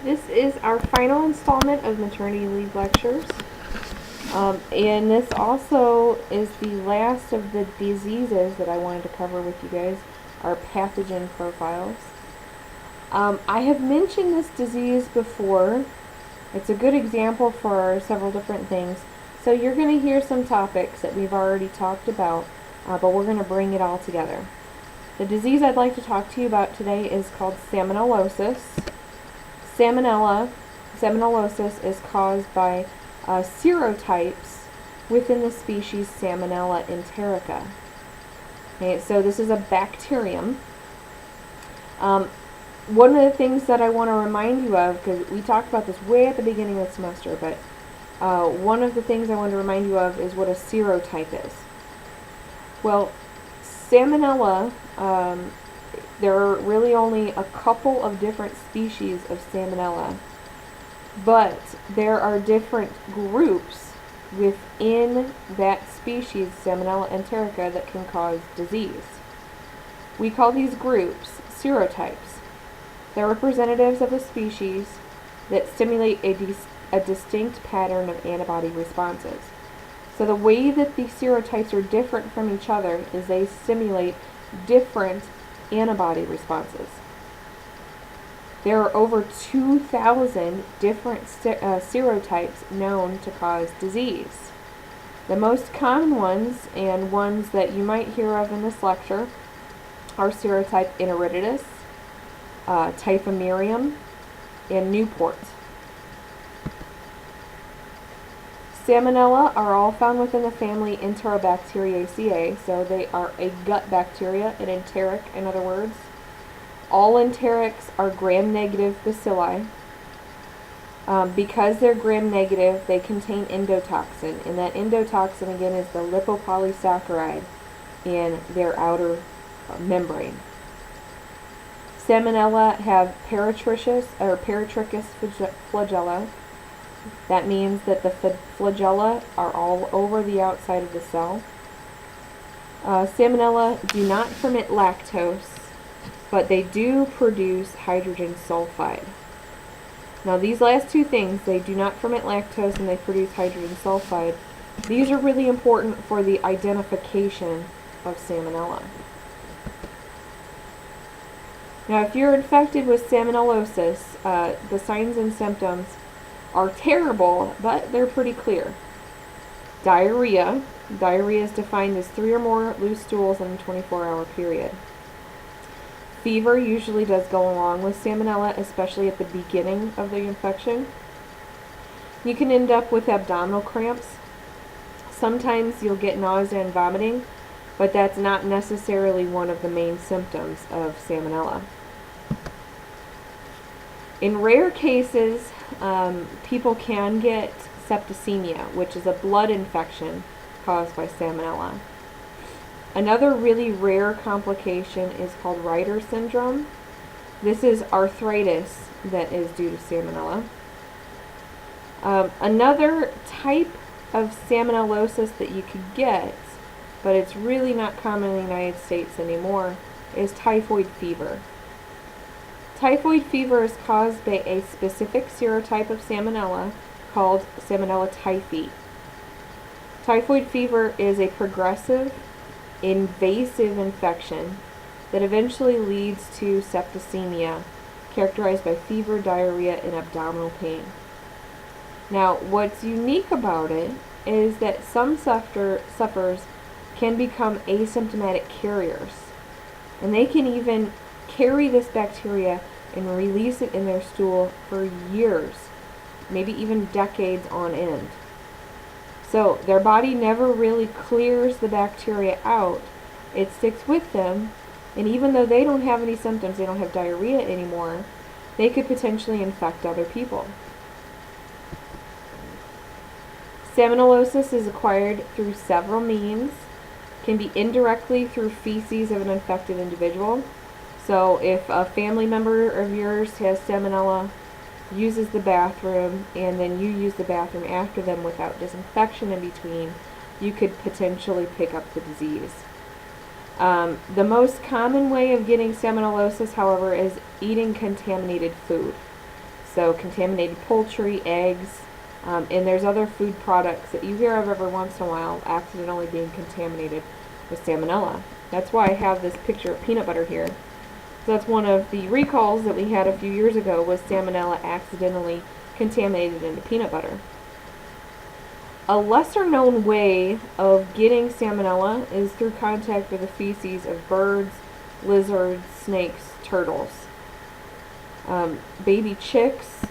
This is our final installment of maternity leave lectures. And this also is the last of the diseases that I wanted to cover with you guys, our pathogen profiles. I have mentioned this disease before. It's a good example for several different things. So you're going to hear some topics that we've already talked about, but we're going to bring it all together. The disease I'd like to talk to you about today is called salmonellosis. Salmonellosis is caused by serotypes within the species Salmonella enterica. Okay, so this is a bacterium. One of the things that I want to remind you of, because we talked about this way at the beginning of the semester, but one of the things I want to remind you of is what a serotype is. Well, Salmonella, there are really only a couple of different species of Salmonella, but there are different groups within that species, Salmonella enterica, that can cause disease. We call these groups serotypes. They're representatives of the species that stimulate a distinct pattern of antibody responses. So the way that the serotypes are different from each other is they stimulate different antibody responses. There are over 2,000 different serotypes known to cause disease. The most common ones, and ones that you might hear of in this lecture, are serotype enteritidis, typhimurium, and Newport. Salmonella are all found within the family Enterobacteriaceae, so they are a gut bacteria, an enteric in other words. All enterics are gram-negative bacilli. Because they're gram-negative, they contain endotoxin, and that endotoxin again is the lipopolysaccharide in their outer membrane. Salmonella have paratrichous flagella. That means that the flagella are all over the outside of the cell. Salmonella do not ferment lactose, but they do produce hydrogen sulfide. Now these last two things, they do not ferment lactose and they produce hydrogen sulfide, these are really important for the identification of Salmonella. Now if you're infected with salmonellosis, the signs and symptoms are terrible, but they're pretty clear. Diarrhea. Diarrhea is defined as 3 or more loose stools in a 24-hour period. Fever usually does go along with Salmonella, especially at the beginning of the infection. You can end up with abdominal cramps. Sometimes you'll get nausea and vomiting, but that's not necessarily one of the main symptoms of Salmonella. In rare cases, people can get septicemia, which is a blood infection caused by Salmonella. Another really rare complication is called Reiter syndrome. This is arthritis that is due to Salmonella. Another type of salmonellosis that you could get, but it's really not common in the United States anymore, is typhoid fever. Typhoid fever is caused by a specific serotype of Salmonella called Salmonella typhi. Typhoid fever is a progressive, invasive infection that eventually leads to septicemia, characterized by fever, diarrhea, and abdominal pain. Now, what's unique about it is that some sufferers can become asymptomatic carriers, and they can even carry this bacteria and release it in their stool for years, maybe even decades on end. So their body never really clears the bacteria out. It sticks with them, and even though they don't have any symptoms, they don't have diarrhea anymore, they could potentially infect other people. Salmonellosis is acquired through several means. It can be indirectly through feces of an infected individual. So if a family member of yours has Salmonella, uses the bathroom, and then you use the bathroom after them without disinfection in between, you could potentially pick up the disease. The most common way of getting salmonellosis, however, is eating contaminated food. So contaminated poultry, eggs, and there's other food products that you hear of every once in a while accidentally being contaminated with salmonella. That's why I have this picture of peanut butter here. So that's one of the recalls that we had a few years ago, was salmonella accidentally contaminated into peanut butter. A lesser known way of getting salmonella is through contact with the feces of birds, lizards, snakes, turtles. Baby chicks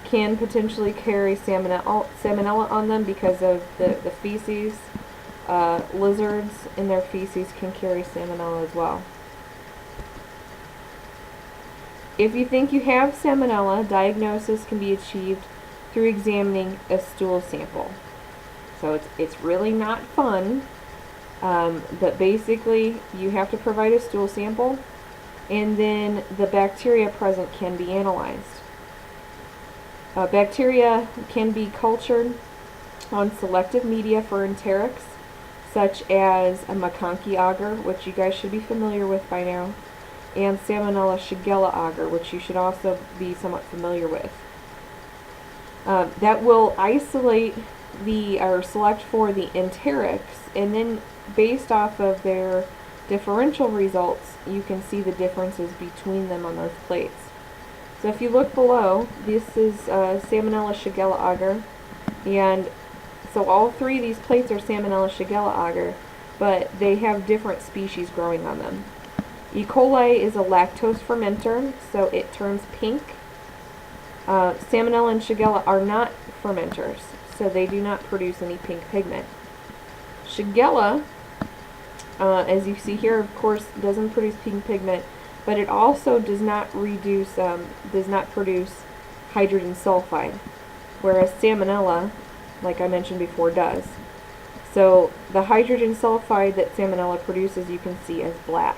can potentially carry salmonella on them because of the feces. Lizards in their feces can carry salmonella as well. If you think you have salmonella, diagnosis can be achieved through examining a stool sample. So it's really not fun, but basically you have to provide a stool sample, and then the bacteria present can be analyzed. Bacteria can be cultured on selective media for enterics, such as a McConkey agar, which you guys should be familiar with by now, and Salmonella shigella agar, which you should also be somewhat familiar with. That will isolate or select for the enterics, and then based off of their differential results, you can see the differences between them on those plates. So if you look below, this is Salmonella shigella agar, and so all three of these plates are Salmonella shigella agar, but they have different species growing on them. E. coli is a lactose fermenter, so it turns pink. Salmonella and Shigella are not fermenters, so they do not produce any pink pigment. Shigella, as you see here, of course, doesn't produce pink pigment, but it also does not produce hydrogen sulfide, whereas Salmonella, like I mentioned before, does. So the hydrogen sulfide that Salmonella produces, you can see as black.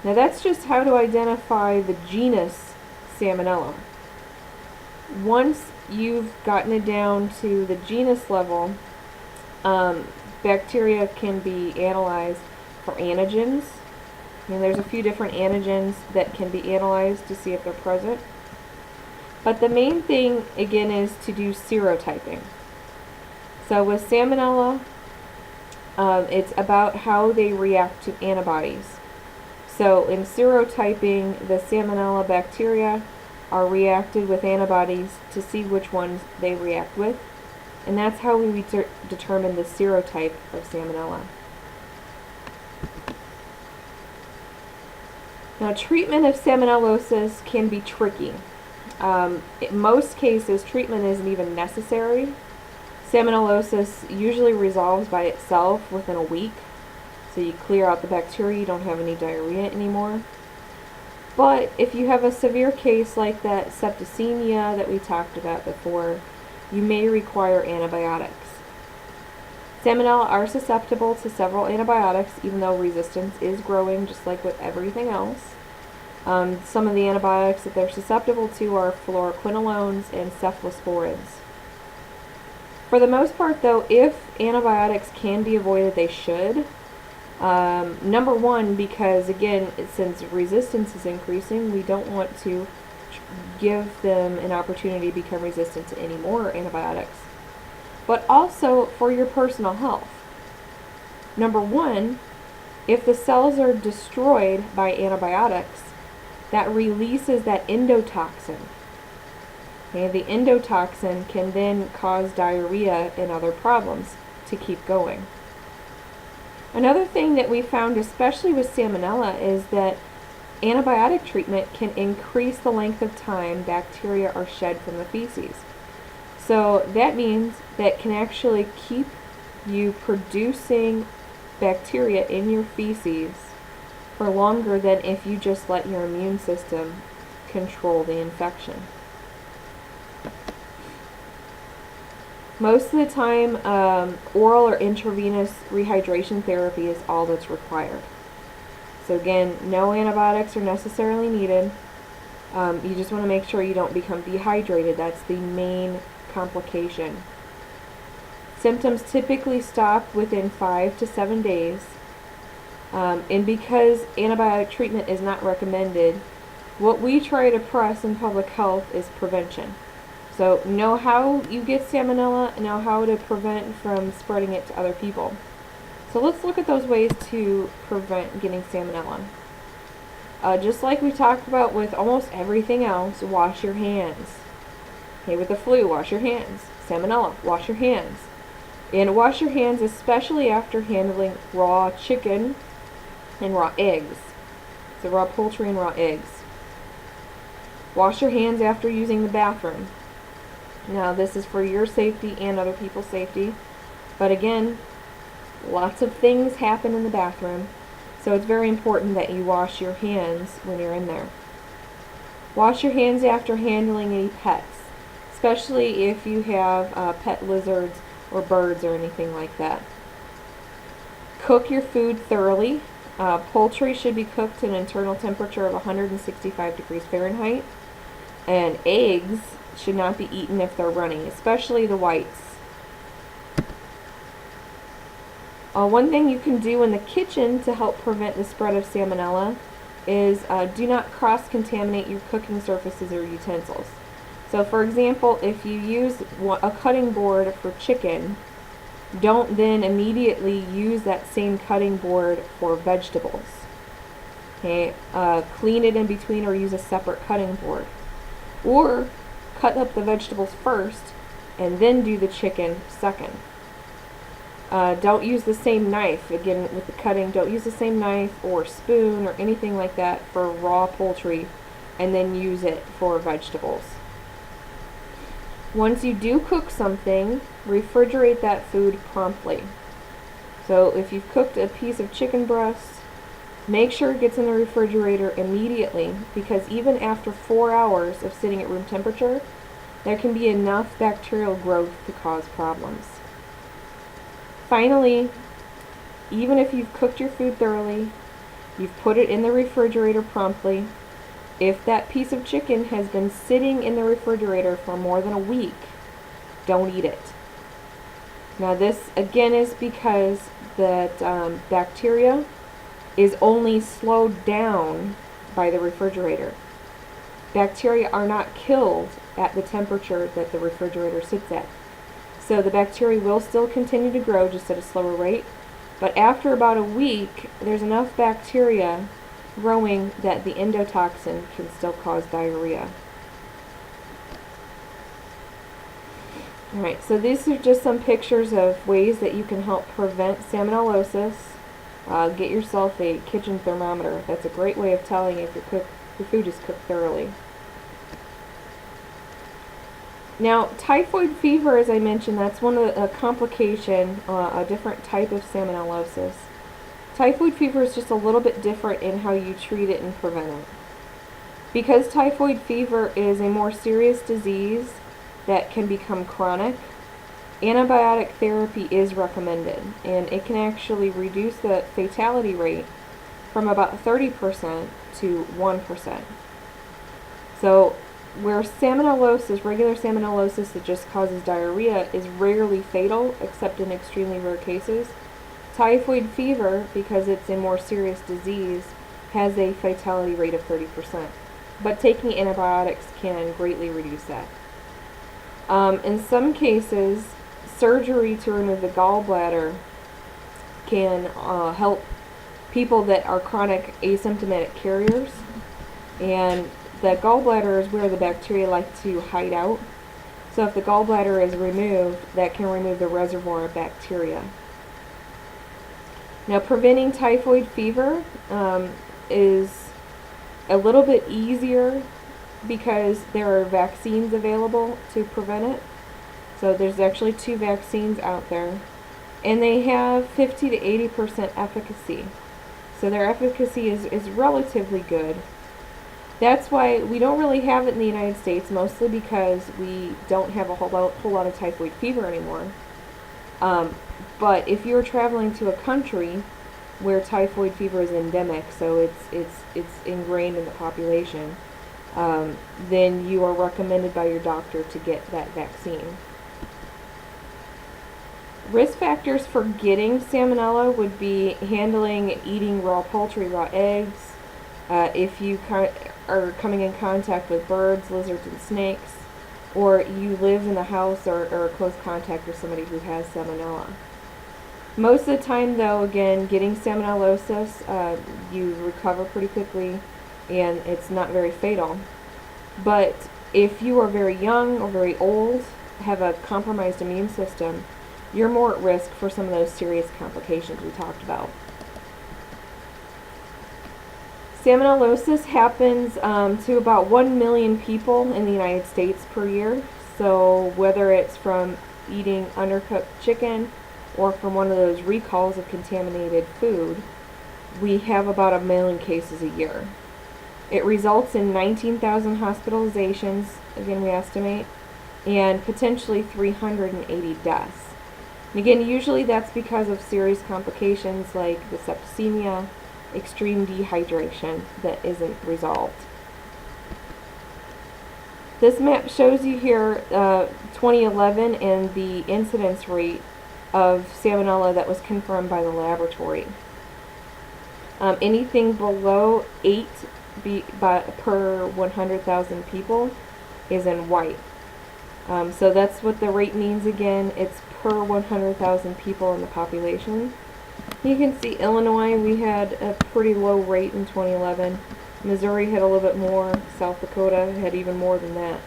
Now that's just how to identify the genus Salmonella. Once you've gotten it down to the genus level, bacteria can be analyzed for antigens. And there's a few different antigens that can be analyzed to see if they're present. But the main thing, again, is to do serotyping. So with Salmonella, it's about how they react to antibodies. So in serotyping, the Salmonella bacteria are reacted with antibodies to see which ones they react with. And that's how we determine the serotype of Salmonella. Now, treatment of salmonellosis can be tricky. In most cases, treatment isn't even necessary. Salmonellosis usually resolves by itself within a week. So you clear out the bacteria, you don't have any diarrhea anymore. But if you have a severe case like that septicemia that we talked about before, you may require antibiotics. Salmonella are susceptible to several antibiotics, even though resistance is growing, just like with everything else. Some of the antibiotics that they're susceptible to are fluoroquinolones and cephalosporins. For the most part, though, if antibiotics can be avoided, they should. Number one, because again, since resistance is increasing, we don't want to give them an opportunity to become resistant to any more antibiotics. But also for your personal health. Number one, if the cells are destroyed by antibiotics, that releases that endotoxin. Okay, the endotoxin can then cause diarrhea and other problems to keep going. Another thing that we found, especially with Salmonella, is that antibiotic treatment can increase the length of time bacteria are shed from the feces. So that means that can actually keep you producing bacteria in your feces for longer than if you just let your immune system control the infection. Most of the time, oral or intravenous rehydration therapy is all that's required. So again, no antibiotics are necessarily needed. You just want to make sure you don't become dehydrated. That's the main complication. Symptoms typically stop within 5 to 7 days. And because antibiotic treatment is not recommended, What we try to press in public health is prevention. So know how you get salmonella, know how to prevent from spreading it to other people. So let's look at those ways to prevent getting salmonella. Just like we talked about with almost everything else, wash your hands. Okay, with the flu, wash your hands. Salmonella, wash your hands. And wash your hands especially after handling raw chicken and raw eggs. So raw poultry and raw eggs. Wash your hands after using the bathroom. Now this is for your safety and other people's safety. But again, lots of things happen in the bathroom. So it's very important that you wash your hands when you're in there. Wash your hands after handling any pets, especially if you have pet lizards or birds or anything like that. Cook your food thoroughly. Poultry should be cooked at an internal temperature of 165 degrees Fahrenheit. And eggs should not be eaten if they're running, especially the whites. One thing you can do in the kitchen to help prevent the spread of salmonella is do not cross-contaminate your cooking surfaces or utensils. So for example, if you use a cutting board for chicken, don't then immediately use that same cutting board for vegetables. Okay, clean it in between or use a separate cutting board. Or cut up the vegetables first and then do the chicken second. Don't use the same knife, again with the cutting, don't use the same knife or spoon or anything like that for raw poultry and then use it for vegetables. Once you do cook something, refrigerate that food promptly. So if you've cooked a piece of chicken breast, make sure it gets in the refrigerator immediately, because even after 4 hours of sitting at room temperature, there can be enough bacterial growth to cause problems. Finally, even if you've cooked your food thoroughly, you've put it in the refrigerator promptly, if that piece of chicken has been sitting in the refrigerator for more than a week, don't eat it. Now this again is because that bacteria is only slowed down by the refrigerator. Bacteria are not killed at the temperature that the refrigerator sits at. So the bacteria will still continue to grow, just at a slower rate. But after about a week, there's enough bacteria growing that the endotoxin can still cause diarrhea. Alright, so these are just some pictures of ways that you can help prevent salmonellosis. Get yourself a kitchen thermometer. That's a great way of telling if your food is cooked thoroughly. Now, typhoid fever, as I mentioned, that's one of a complication, a different type of salmonellosis. Typhoid fever is just a little bit different in how you treat it and prevent it. Because typhoid fever is a more serious disease that can become chronic, antibiotic therapy is recommended, and it can actually reduce the fatality rate from about 30% to 1%. So where salmonellosis, regular salmonellosis that just causes diarrhea, is rarely fatal except in extremely rare cases, typhoid fever, because it's a more serious disease, has a fatality rate of 30%. But taking antibiotics can greatly reduce that. In some cases, surgery to remove the gallbladder can help people that are chronic asymptomatic carriers, and the gallbladder is where the bacteria like to hide out. So if the gallbladder is removed, that can remove the reservoir of bacteria. Now, preventing typhoid fever is a little bit easier because there are vaccines available to prevent it. So there's actually 2 vaccines out there, and they have 50 to 80% efficacy. So their efficacy is relatively good. That's why we don't really have it in the United States, mostly because we don't have a whole lot of typhoid fever anymore. But if you're traveling to a country where typhoid fever is endemic, so it's ingrained in the population, then you are recommended by your doctor to get that vaccine. Risk factors for getting salmonella would be handling, eating raw poultry, raw eggs. If you are coming in contact with birds, lizards, and snakes, or you live in the house or are close contact with somebody who has salmonella. Most of the time, though, again, getting salmonellosis, you recover pretty quickly, and it's not very fatal. But if you are very young or very old, have a compromised immune system, you're more at risk for some of those serious complications we talked about. Salmonellosis happens to about 1 million people in the United States per year. So whether it's from eating undercooked chicken or from one of those recalls of contaminated food, we have about 1 million cases a year. It results in 19,000 hospitalizations, again we estimate, and potentially 380 deaths. And again, usually that's because of serious complications like the septicemia, extreme dehydration that isn't resolved. This map shows you here 2011 and the incidence rate of salmonella that was confirmed by the laboratory. Anything below 8 per 100,000 people is in white. So that's what the rate means again. It's per 100,000 people in the population. You can see Illinois, we had a pretty low rate in 2011. Missouri had a little bit more. South Dakota had even more than that.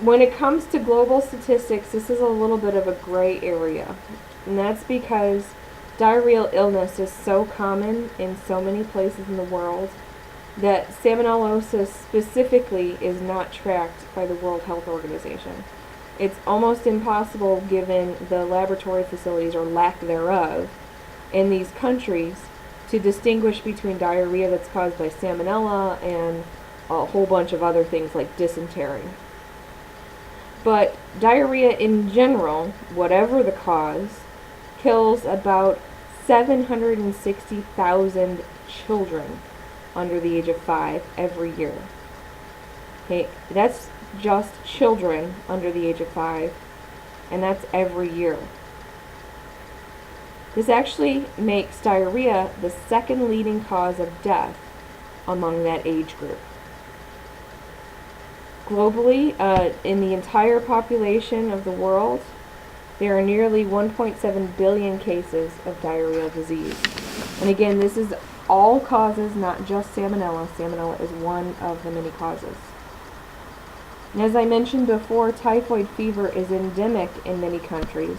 When it comes to global statistics, this is a little bit of a gray area. And that's because diarrheal illness is so common in so many places in the world that salmonellosis specifically is not tracked by the World Health Organization. It's almost impossible, given the laboratory facilities or lack thereof in these countries, to distinguish between diarrhea that's caused by salmonella and a whole bunch of other things like dysentery. But diarrhea in general, whatever the cause, kills about 760,000 children under the age of 5 every year. Okay, that's just children under the age of 5, and that's every year. This actually makes diarrhea the second leading cause of death among that age group. Globally, in the entire population of the world, there are nearly 1.7 billion cases of diarrheal disease. And again, this is all causes, not just salmonella. Salmonella is one of the many causes. And as I mentioned before, typhoid fever is endemic in many countries,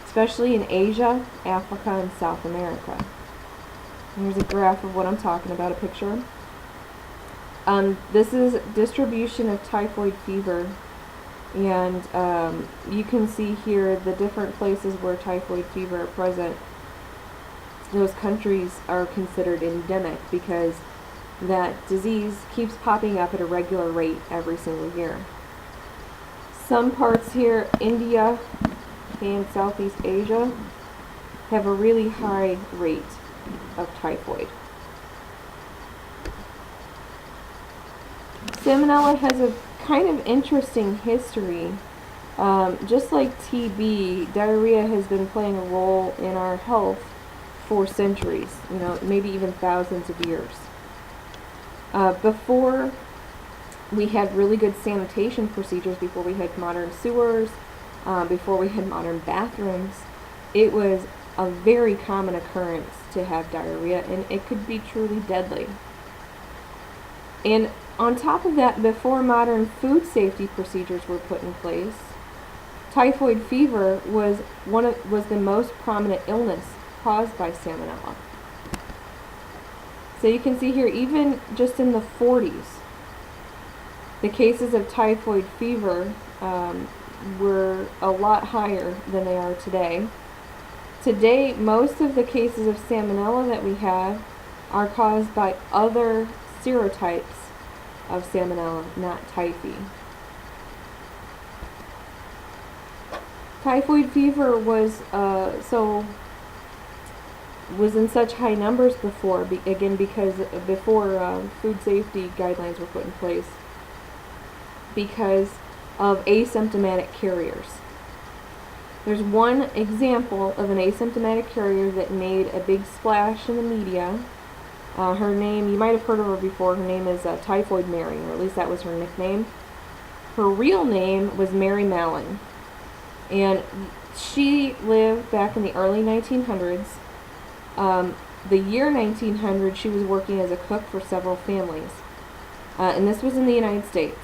especially in Asia, Africa, and South America. And here's a graph of what I'm talking about, a picture. This is distribution of typhoid fever, and you can see here the different places where typhoid fever are present. Those countries are considered endemic because that disease keeps popping up at a regular rate every single year. Some parts here, India and Southeast Asia, have a really high rate of typhoid. Salmonella has a kind of interesting history. Just like TB, diarrhea has been playing a role in our health for centuries, maybe even thousands of years. Before we had really good sanitation procedures, before we had modern sewers, before we had modern bathrooms, it was a very common occurrence to have diarrhea, and it could be truly deadly. And on top of that, before modern food safety procedures were put in place, typhoid fever was the most prominent illness caused by salmonella. So you can see here, even just in the 40s, the cases of typhoid fever were a lot higher than they are today. Today, most of the cases of salmonella that we have are caused by other serotypes of salmonella, not typhi. Typhoid fever was in such high numbers before, because before food safety guidelines were put in place, because of asymptomatic carriers. There's one example of an asymptomatic carrier that made a big splash in the media. Her name, you might have heard of her before, her name is Typhoid Mary, or at least that was her nickname. Her real name was Mary Mallon, and she lived back in the early 1900s. The year 1900, she was working as a cook for several families, and this was in the United States.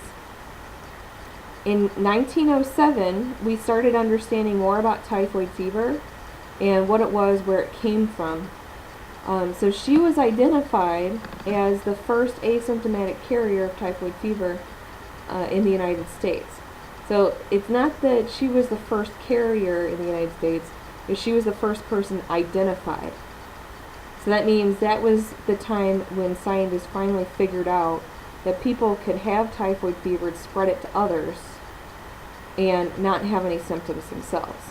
In 1907, we started understanding more about typhoid fever and what it was, where it came from. So she was identified as the first asymptomatic carrier of typhoid fever in the United States. So it's not that she was the first carrier in the United States, but she was the first person identified. So that means that was the time when scientists finally figured out that people could have typhoid fever, spread it to others, and not have any symptoms themselves.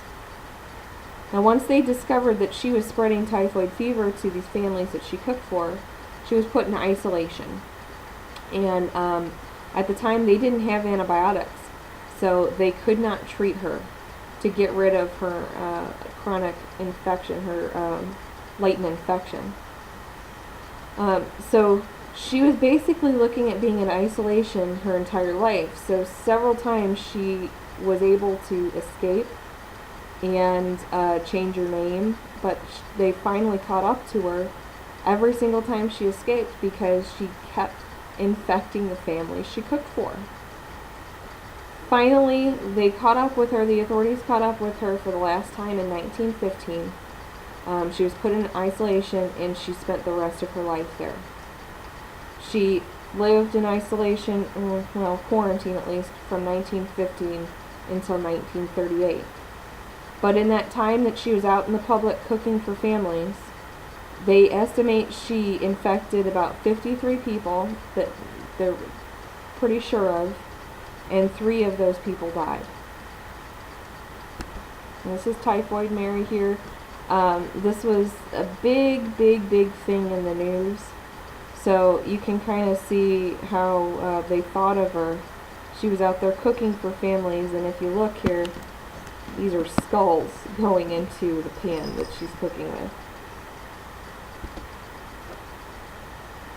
Now, once they discovered that she was spreading typhoid fever to these families that she cooked for, she was put in isolation. And at the time, they didn't have antibiotics, so they could not treat her to get rid of her chronic infection, her latent infection. So she was basically looking at being in isolation her entire life. So several times she was able to escape and change her name, but they finally caught up to her every single time she escaped because she kept infecting the families she cooked for. Finally, they caught up with her, the authorities caught up with her for the last time in 1915. She was put in isolation, and she spent the rest of her life there. She lived in isolation, well, quarantine at least, from 1915 until 1938. But in that time that she was out in the public cooking for families, they estimate she infected about 53 people that they're pretty sure of, and 3 of those people died. And this is Typhoid Mary here. This was a big thing in the news. So you can kind of see how they thought of her. She was out there cooking for families, and if you look here, these are skulls going into the pan that she's cooking with.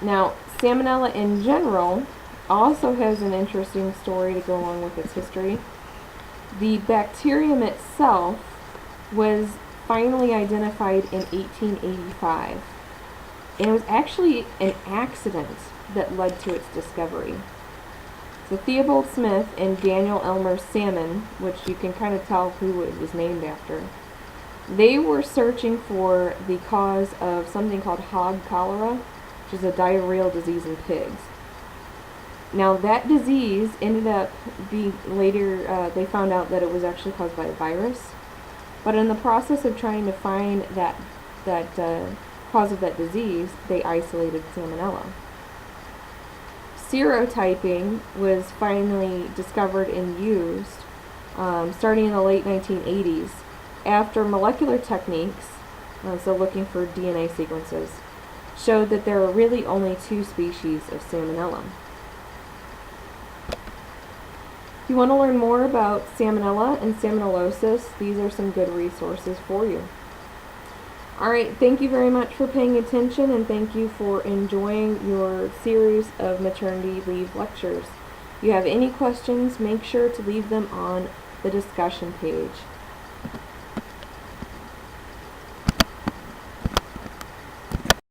Now, salmonella in general also has an interesting story to go along with its history. The bacterium itself was finally identified in 1885. And it was actually an accident that led to its discovery. So Theobald Smith and Daniel Elmer Salmon, which you can kind of tell who it was named after, they were searching for the cause of something called hog cholera, which is a diarrheal disease in pigs. Now that disease ended up being, later they found out that it was actually caused by a virus. But in the process of trying to find that cause of that disease, they isolated salmonella. Serotyping was finally discovered and used starting in the late 1980s after molecular techniques, so looking for DNA sequences, showed that there are really only 2 species of salmonella. If you want to learn more about salmonella and salmonellosis, these are some good resources for you. Alright, thank you very much for paying attention, and thank you for enjoying your series of maternity leave lectures. If you have any questions, make sure to leave them on the discussion page.